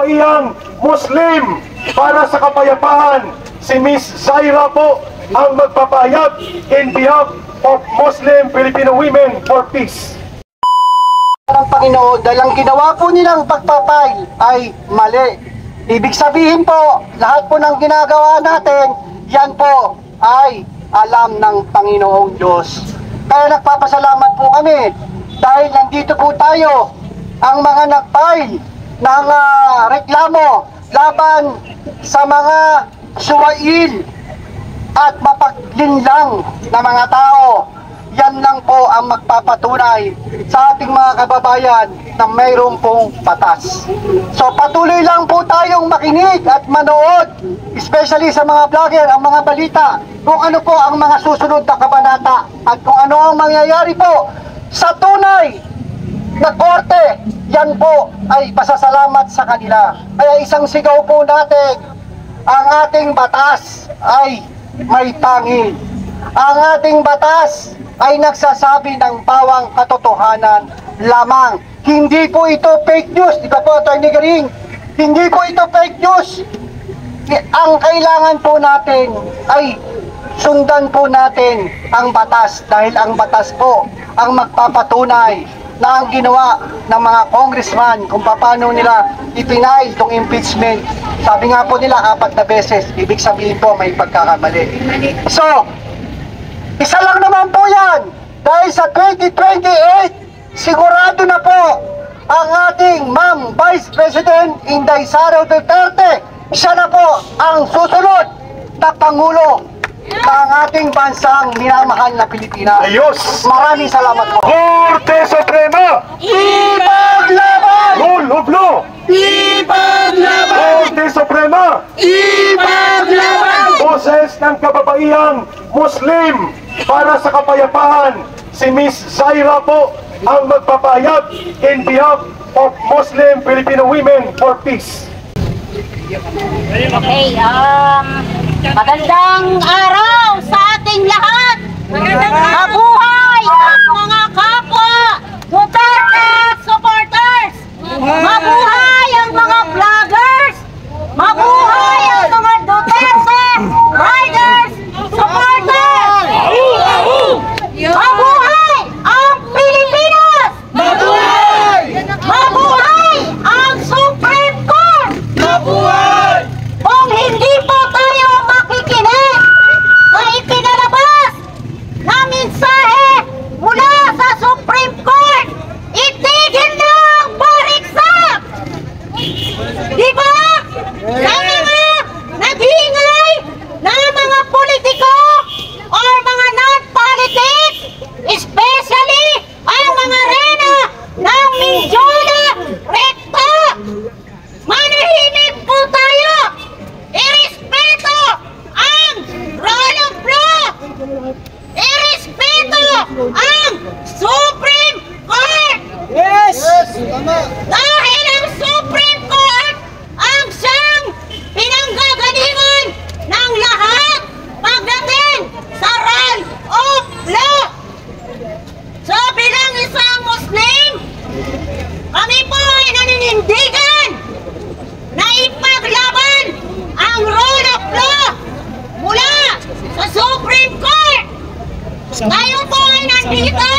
kababaihang Muslim para sa kapayapaan. Si Miss Zaira po ang magpapahayag in behalf of Muslim Filipino Women for Peace. Ang Panginoon, dahil ang ginawa po nilang pagpapay ay mali. Ibig sabihin po, lahat po ng ginagawa natin, yan po ay alam ng Panginoong Diyos. Kaya nagpapasalamat po kami dahil nandito po tayo, ang mga nagpay ng reklamo laban sa mga suwail at mapaglinlang na mga tao. Yan lang po ang magpapatunay sa ating mga kababayan na mayroong pong batas. So patuloy lang po tayong makinig at manood, especially sa mga vlogger, ang mga balita, kung ano po ang mga susunod na kabanata at kung ano ang mangyayari po sa tunay na korte. Yan po ay pasasalamat sa kanila. Kaya isang sigaw po natin, ang ating batas ay may pangil. Ang ating batas ay nagsasabi ng bawang katotohanan lamang. Hindi po ito fake news, di ba po, Atty. Garing? Hindi po ito fake news. Ang kailangan po natin ay sundan po natin ang batas dahil ang batas po ang magpapatunay na ang ginawa ng mga congressman kung paano nila ipinail itong impeachment. Sabi nga po nila 4 na beses, ibig sabihin po may pagkakamali. So, isa lang naman po yan, dahil sa 2028, sigurado na po ang ating Ma'am Vice President Inday Sara Duterte. Siya na po ang susunod na Pangulo ng ating bansang minamahal na Pilipinas. Ayos! Maraming salamat po. Korte Suprema! Ipaglaban! Rule of law! Ipaglaban! Korte Suprema! Ipaglaban! Boses ng kababaihang Muslim para sa kapayapaan. Si Miss Zaira po ang magpapahayag in behalf of Muslim Filipino Women for Peace. Okay, magandang araw sa ating lahat. Mabuhay ang mga kapwa Duterte supporters. Mabuhay ang mga vloggers. Mabuhay ang mga Duterte riders supporters. Mabuhay ang Pilipinas. Mabuhay! Mabuhay ang Supreme Court. Mabuhay! Kung hindi po tayo makikinig sa ipinalabas na mensahe mula sa Supreme Court, itigil na ang bariksak! Di ba? Sa mga nag-iingay na mga politiko o mga non-politics, especially ang mga rena ng Mindiola Recta, manahimik po tayo! Irespeto ang rule of law! Irespeto ang Supreme Court! Yes! Dahil ang Supreme Court ang siyang pinanggagalingan ng lahat pagdating sa rule of law! So bilang isang Muslim, kami po ay naninindigan na ipaglaban ang rule of law mula sa Supreme Court. Tayo po ay nandito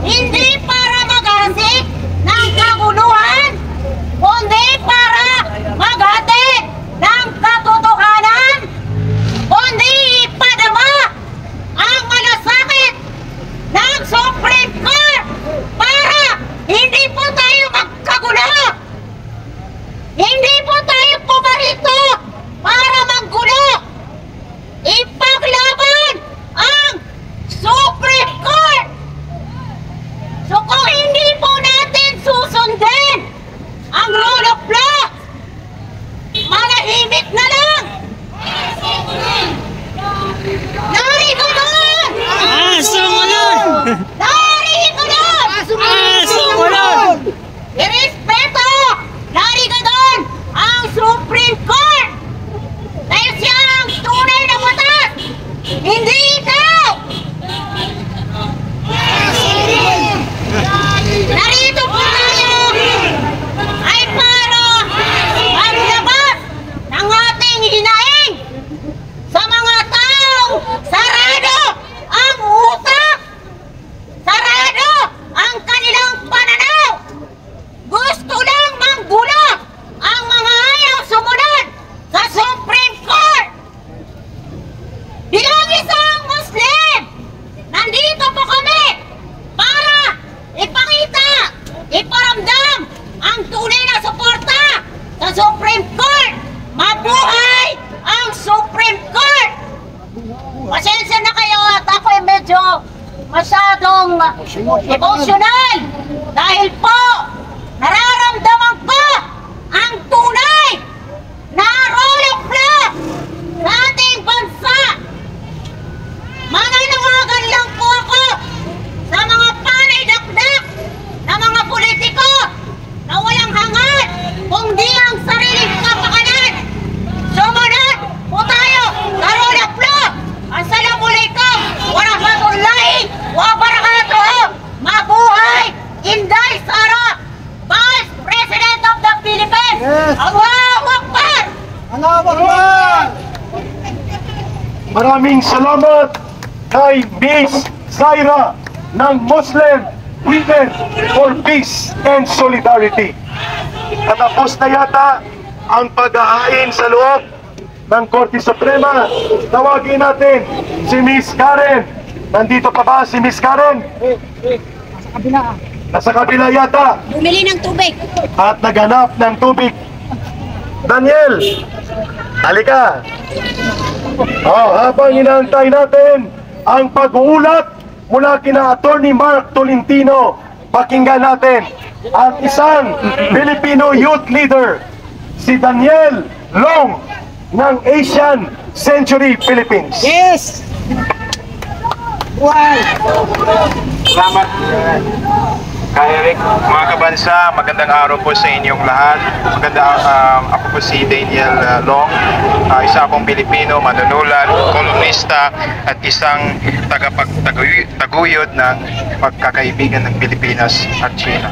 hindi para maghahatid ng kaguluhan, kundi para maghatid ng katotohanan, kundi ipadama ang malasakit ng Supreme Court para hindi po tayo magkagulo. Hindi po tayo pumarito para manggulo. Ipaglaban ang Supreme Court. So kung hindi po natin susundin ang rule of Sarado ang utak! Sarado ang kanilang pananaw! Gusto lang manggulo ang mga ayaw sumunod sa Supreme Court! Bilang isang Muslim, nandito po kami para ipakita, iparamdam ang tunay na suporta sa Supreme Court! Mabuhay ang Supreme Court! Pasensya na kayo at ako'y medyo masyadong emotional dahil po nararamdaman ko ang tunay na role of law sa ating bansa. Mananawagan lang po ako sa mga panay-dakdak na mga politiko na walang hangad kundi ang sariling kapakanan. Sumunod po tayo sa rule of law. Assalamualaikum warahmatullahi wabarakatuh. Mabuhay Inday Sara, Vice President of the Philippines. Yes. Allahu Akbar. Allahu Akbar! Maraming salamat kay Miss Zaira ng Muslim Women for Peace and Solidarity. Natapos na yata ang pag-ahain sa loob ng Korte Suprema. Tawagin natin si Miss Karen. Nandito pa ba si Miss Karen? Sa kabila. Nasa kabila yata. Bumili ng tubig. At naghanap ng tubig. Daniel, halika. Habang inaantay natin ang pag-uulat mula kina Attorney Mark Tolentino, pakinggan natin ang isang Filipino youth leader, si Daniel Long ng Asian Century Philippines. Yes! Wow! Salamat, Kay Eric. Mga kabansa, magandang araw po sa inyong lahat. Ako po si Daniel Long, isa akong Pilipino, manunulat, kolumnista, at isang tagapagtaguyod ng pagkakaibigan ng Pilipinas at China.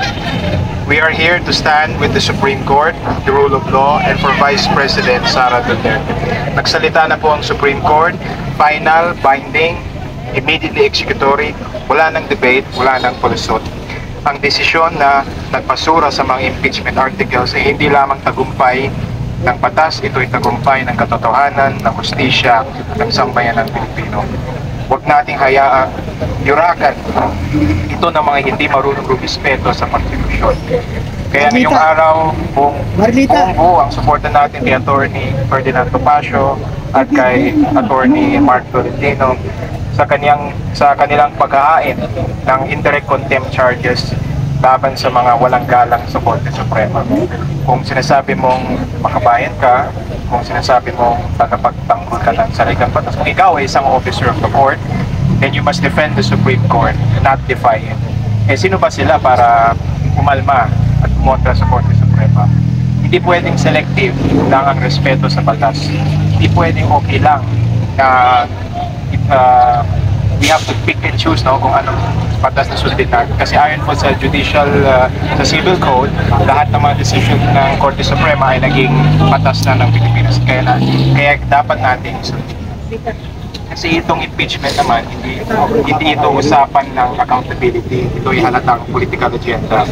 We are here to stand with the Supreme Court, the rule of law, and for Vice President Sara Duterte. Nagsalita na po ang Supreme Court, final, binding, immediately executory, wala nang debate, wala nang polusot. Ang desisyon na nagpasura sa mga impeachment articles ay hindi lamang tagumpay ng batas, ito ay tagumpay ng katotohanan, ng hustisya, ng sambayan ng Pilipino. Huwag nating hayaang yurakan ito ng mga hindi marunong rumispeto sa konstitusyon. Kaya ngayong araw, buong ang suporta natin kay Attorney Ferdinand Topacio at kay Attorney Mark Tolentino sa kanilang paghahain ng indirect contempt charges laban sa mga walang galang sa Korte Suprema. Kung sinasabi mong makabayan ka, kung sinasabi mong tagapagtanggol ka ng saligang batas, kung ikaw ay isang officer of the court, then you must defend the Supreme Court, not defy it. Sino ba sila para umalma at umontra sa Korte Suprema? Hindi pwedeng selective lang ang respeto sa batas. Hindi pwedeng okay lang na we have to pick and choose kung anong batas na sundin natin. Kasi ayon po sa sa civil code, lahat ng mga decision ng Korte Suprema ay naging batas na ng Pilipinas. Kaya dapat natin sundin. Kasi itong impeachment naman, hindi ito usapan ng accountability. Ito ay halatang political agenda.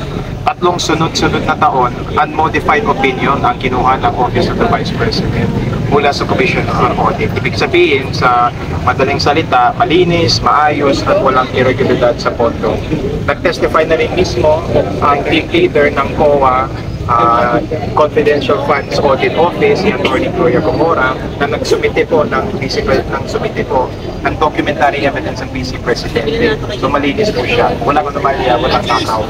3 sunod-sunod na taon, unmodified opinion ang kinuha ng Office of the Vice President mula sa Commission on Audit. Ibig sabihin, sa madaling salita, malinis, maayos, at walang irregularidad sa pondo. Nag-testify na rin mismo ang team leader ng COA, Confidential Funds Audit Office, si Attorney Gloria Comora, na nagsumite po ng documentary evidence ng Vice Presidente. So malinis po siya. Wala ko naman niya, walang takaw.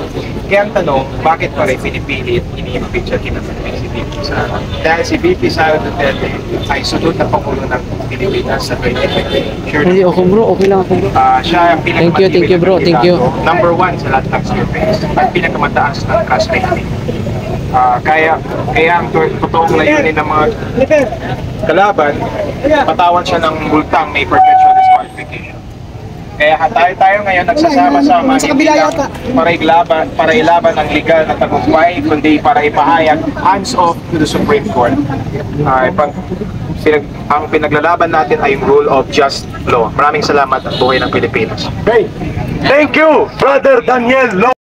Kaya ang tanong, bakit pa rin pinipilit, ini-impeach at kinapagpili si VP Sara? Dahil si VP Sara Duterte ay sunod na Pangulo ng Pilipinas sa 2020. Sure. Hindi, okay bro, okay lang ako bro. Siya ang Thank you bro, thank you. Number 1 sa lahat ng surveys at pinakamataas ng trust rating. Kaya ang totoong layunin ng mga kalaban, patawan siya ng multang may perpetual disqualification. Kaya tayo ngayon nagsasama-sama para ilaban ang legal na tagumpay, kundi para ipahayag hands off to the Supreme Court. ang pinaglalaban natin ay yung rule of just law. Maraming salamat at buhay ng Pilipinas. Okay. Thank you, Brother Daniel Lo.